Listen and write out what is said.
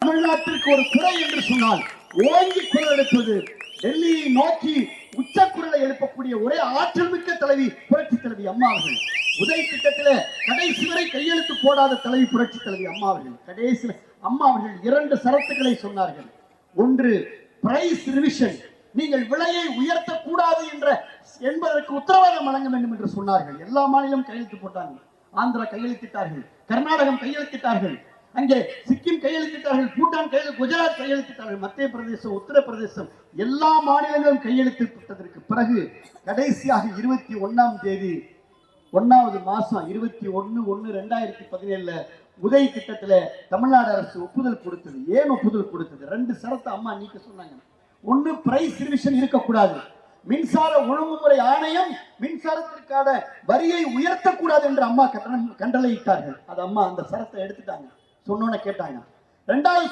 தமிழ்நாட்டிற்கு ஒரு குறை என்று சொன்னால் ஓங்கி குரல் எடுப்பது, டெல்லியை நோக்கி உச்ச குரலை எழுப்பக்கூடிய ஒரே ஆற்றல் மிக்க தலைவி புரட்சி தலைவி அம்மா அவர்கள். உதய் திட்டத்திலே கடைசி வரை கையெழுத்து போடாத தலைவி புரட்சி தலைவி அம்மா அவர்கள். கடைசி அம்மா அவர்கள் 2 சரத்துக்களை சொன்னார்கள். ஒன்று, பிரைஸ் ரிவிஷன், நீங்கள் விலையை உயர்த்தக்கூடாது என்பதற்கு உத்தரவாதம் வழங்க வேண்டும் என்று சொன்னார்கள். எல்லா மாநிலம் கையெழுத்து போட்டாங்க. ஆந்திரா கையெழுத்திட்டார்கள், கர்நாடகம் கையெழுத்திட்டார்கள், அங்கே சிக்கிம் கையெழுத்திட்டார்கள், பூட்டான் குஜராத் கையெழுத்திட்டார்கள், மத்திய பிரதேசம், உத்தரப்பிரதேசம் எல்லா மாநிலங்களும் கையெழுத்திட்டதற்கு பிறகு கடைசியாக 21ஆம் தேதி 1வது மாசம் 21/1/2017 உதய் திட்டத்துல தமிழ்நாடு அரசு ஒப்புதல் கொடுத்தது. ஏன் ஒப்புதல் கொடுத்தது? 2 சரத்து அம்மா நீக்க சொன்னாங்க. ஒன்னு, பிரைஸ் ரிவிஷன் இருக்கக்கூடாது. மின்சார ஒழுங்குமுறை ஆணையம் மின்சாரத்திற்கான வரியை உயர்த்தக்கூடாது என்று அம்மா கண்டளையிட்டார்கள். அது அம்மா அந்த சரத்தை எடுத்துட்டாங்க. சொன்னோன்னு கேட்டாங்க. 2வது